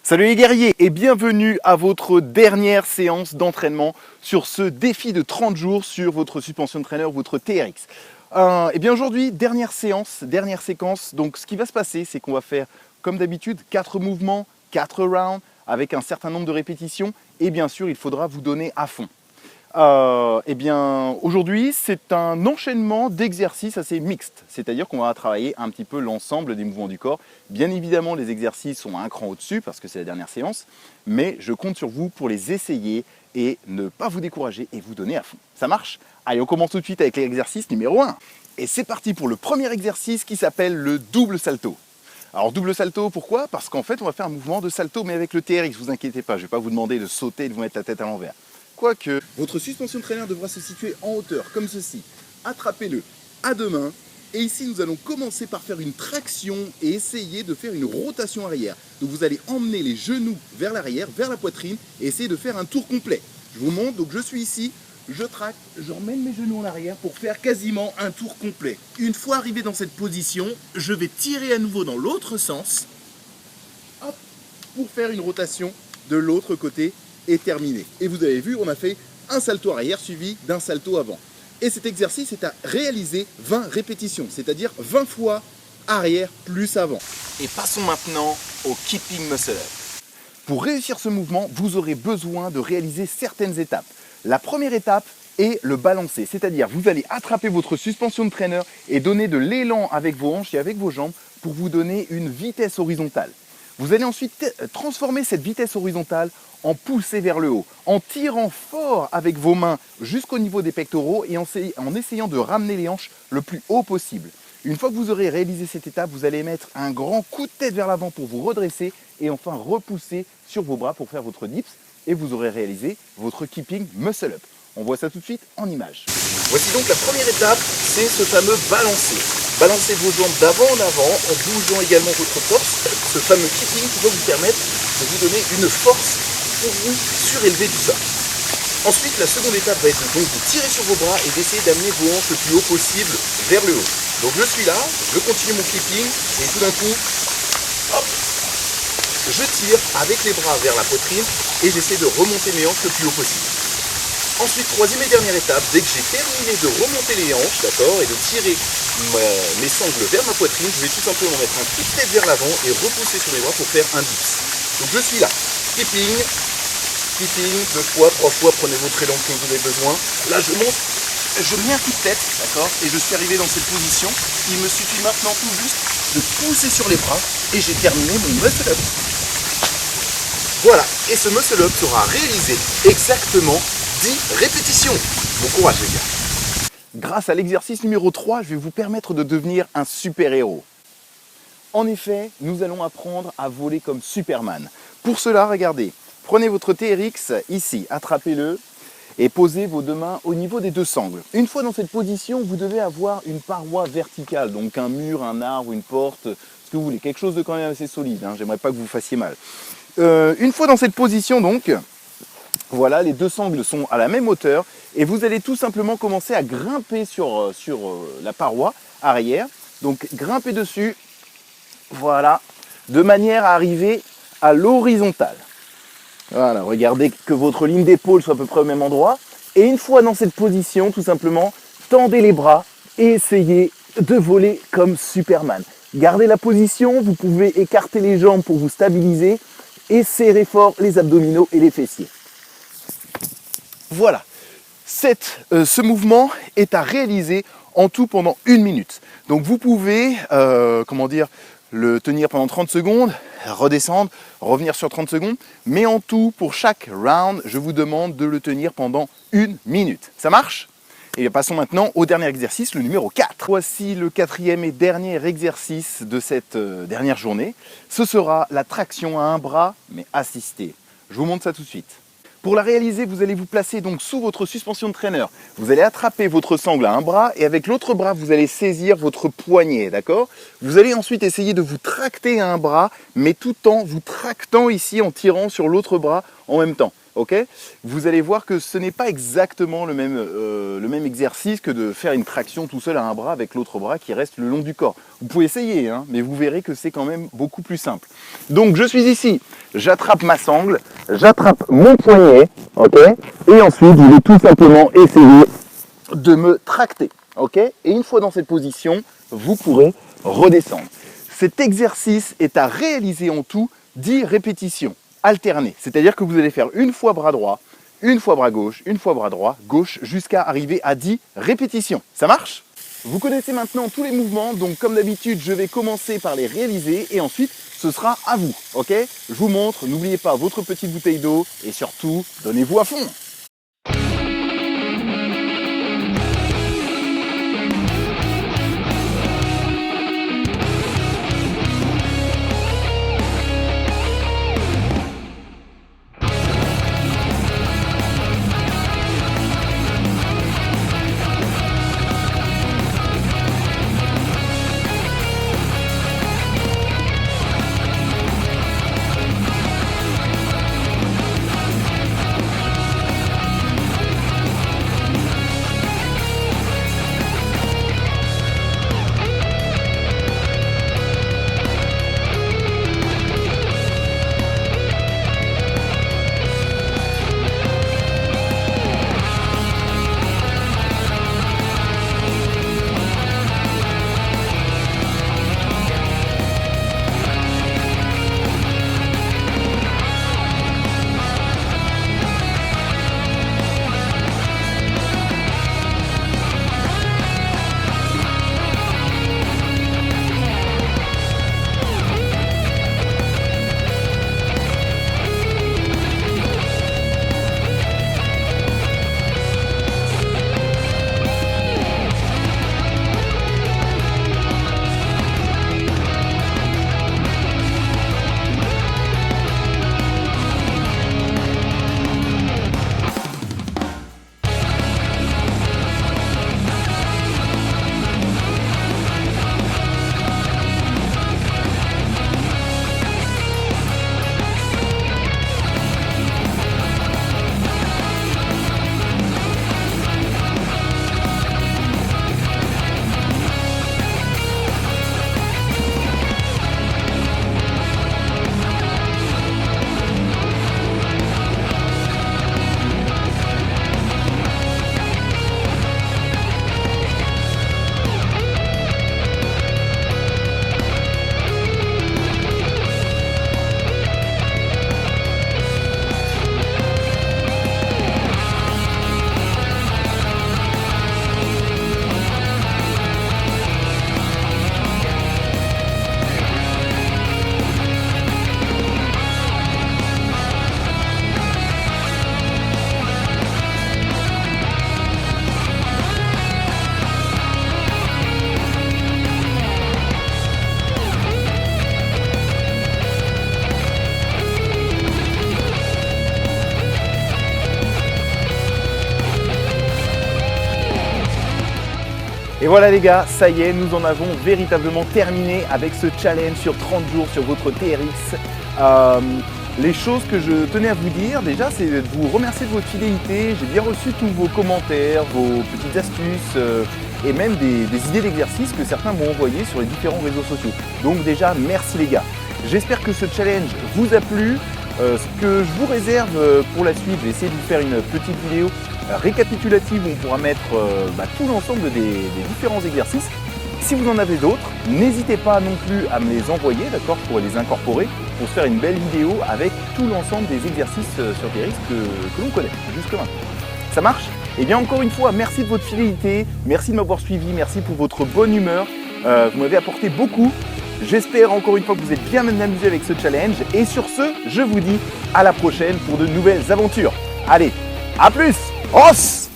Salut les guerriers et bienvenue à votre dernière séance d'entraînement sur ce défi de 30 jours sur votre suspension de trainer, votre TRX. Et bien aujourd'hui, dernière séance, dernière séquence. Donc ce qui va se passer, c'est qu'on va faire comme d'habitude 4 mouvements, 4 rounds avec un certain nombre de répétitions et bien sûr il faudra vous donner à fond. Eh bien, aujourd'hui, c'est un enchaînement d'exercices assez mixtes, c'est-à-dire qu'on va travailler un petit peu l'ensemble des mouvements du corps. Bien évidemment, les exercices sont un cran au-dessus parce que c'est la dernière séance, mais je compte sur vous pour les essayer et ne pas vous décourager et vous donner à fond. Ça marche? Allez, on commence tout de suite avec l'exercice numéro 1. Et c'est parti pour le premier exercice qui s'appelle le double salto. Alors double salto, pourquoi? Parce qu'en fait, on va faire un mouvement de salto, mais avec le TRX, vous inquiétez pas, je ne vais pas vous demander de sauter et de vous mettre la tête à l'envers. Quoique, votre suspension de traîneur devra se situer en hauteur, comme ceci. Attrapez-le à deux mains. Et ici, nous allons commencer par faire une traction et essayer de faire une rotation arrière. Donc vous allez emmener les genoux vers l'arrière, vers la poitrine, et essayer de faire un tour complet. Je vous montre, donc je suis ici, je tracte, je remène mes genoux en arrière pour faire quasiment un tour complet. Une fois arrivé dans cette position, je vais tirer à nouveau dans l'autre sens, hop, pour faire une rotation de l'autre côté. Est terminé. Et vous avez vu, on a fait un salto arrière suivi d'un salto avant. Et cet exercice est à réaliser 20 répétitions, c'est-à-dire 20 fois arrière plus avant. Et passons maintenant au keeping muscle up. Pour réussir ce mouvement, vous aurez besoin de réaliser certaines étapes. La première étape est le balancer, c'est-à-dire vous allez attraper votre suspension de traîneur et donner de l'élan avec vos hanches et avec vos jambes pour vous donner une vitesse horizontale. Vous allez ensuite transformer cette vitesse horizontale en poussée vers le haut, en tirant fort avec vos mains jusqu'au niveau des pectoraux et en essayant de ramener les hanches le plus haut possible. Une fois que vous aurez réalisé cette étape, vous allez mettre un grand coup de tête vers l'avant pour vous redresser et enfin repousser sur vos bras pour faire votre dips et vous aurez réalisé votre keeping muscle up. On voit ça tout de suite en image. Voici donc la première étape, c'est ce fameux balancer. Balancez vos jambes d'avant en avant en bougeant également votre torse. Ce fameux keeping qui va vous permettre de vous donner une force pour vous surélever du sol. Ensuite, la seconde étape va être donc de tirer sur vos bras et d'essayer d'amener vos hanches le plus haut possible vers le haut. Donc je suis là, je continue mon keeping et tout d'un coup, hop, je tire avec les bras vers la poitrine et j'essaie de remonter mes hanches le plus haut possible. Ensuite, troisième et dernière étape, dès que j'ai terminé de remonter les hanches, d'accord, et de tirer mes sangles vers ma poitrine, je vais tout simplement mettre un coup de tête vers l'avant et repousser sur mes bras pour faire un dips. Donc je suis là, keeping, 2 fois, 3 fois, prenez votre élan que vous avez besoin. Là je monte, je mets un coup de tête, d'accord, et je suis arrivé dans cette position. Il me suffit maintenant tout juste de pousser sur les bras et j'ai terminé mon muscle up. Voilà, et ce muscle up sera réalisé exactement 10 répétitions. Bon courage les gars. Grâce à l'exercice numéro 3, je vais vous permettre de devenir un super-héros. En effet, nous allons apprendre à voler comme Superman. Pour cela, regardez, prenez votre TRX ici, attrapez-le et posez vos deux mains au niveau des deux sangles. Une fois dans cette position, vous devez avoir une paroi verticale, donc un mur, un arbre, une porte, ce que vous voulez, quelque chose de quand même assez solide, hein. J'aimerais pas que vous fassiez mal. Une fois dans cette position donc, voilà, les deux sangles sont à la même hauteur et vous allez tout simplement commencer à grimper sur la paroi arrière. Donc grimpez dessus, voilà, de manière à arriver à l'horizontale. Voilà, regardez que votre ligne d'épaule soit à peu près au même endroit. Et une fois dans cette position, tout simplement, tendez les bras et essayez de voler comme Superman. Gardez la position, vous pouvez écarter les jambes pour vous stabiliser et serrez fort les abdominaux et les fessiers. Voilà, ce mouvement est à réaliser en tout pendant 1 minute. Donc vous pouvez, le tenir pendant 30 secondes, redescendre, revenir sur 30 secondes, mais en tout, pour chaque round, je vous demande de le tenir pendant 1 minute. Ça marche? Et passons maintenant au dernier exercice, le numéro 4. Voici le 4e et dernier exercice de cette dernière journée. Ce sera la traction à un bras, mais assistée. Je vous montre ça tout de suite. Pour la réaliser, vous allez vous placer donc sous votre suspension de traîneur. Vous allez attraper votre sangle à un bras et avec l'autre bras, vous allez saisir votre poignet, d'accord? Vous allez ensuite essayer de vous tracter à un bras, mais tout en vous tractant ici en tirant sur l'autre bras en même temps. ok, vous allez voir que ce n'est pas exactement le même exercice que de faire une traction tout seul à un bras avec l'autre bras qui reste le long du corps. Vous pouvez essayer, hein, mais vous verrez que c'est quand même beaucoup plus simple. Donc je suis ici, j'attrape ma sangle, j'attrape mon poignet, ok, et ensuite je vais tout simplement essayer de me tracter, ok. Et une fois dans cette position, vous pourrez redescendre. Cet exercice est à réaliser en tout 10 répétitions alternées. C'est-à-dire que vous allez faire une fois bras droit, une fois bras gauche, une fois bras droit, gauche, jusqu'à arriver à 10 répétitions. Ça marche? Vous connaissez maintenant tous les mouvements, donc comme d'habitude, je vais commencer par les réaliser et ensuite, ce sera à vous, ok? Je vous montre, n'oubliez pas votre petite bouteille d'eau et surtout, donnez-vous à fond. Et voilà les gars, ça y est, nous en avons véritablement terminé avec ce challenge sur 30 jours sur votre TRX. Les choses que je tenais à vous dire déjà, c'est de vous remercier de votre fidélité. J'ai bien reçu tous vos commentaires, vos petites astuces et même des idées d'exercices que certains m'ont envoyé sur les différents réseaux sociaux. Donc déjà, merci les gars. J'espère que ce challenge vous a plu. Ce que je vous réserve pour la suite, je vais essayer de vous faire une petite vidéo récapitulative où on pourra mettre tout l'ensemble des différents exercices. Si vous en avez d'autres, n'hésitez pas non plus à me les envoyer, d'accord, pour les incorporer, pour se faire une belle vidéo avec tout l'ensemble des exercices sur TRX que l'on connaît jusque maintenant. Ça marche? Et bien encore une fois, merci de votre fidélité, merci de m'avoir suivi, merci pour votre bonne humeur. Vous m'avez apporté beaucoup. J'espère encore une fois que vous êtes bien amusé avec ce challenge. Et sur ce, je vous dis à la prochaine pour de nouvelles aventures. Allez, à plus! Os!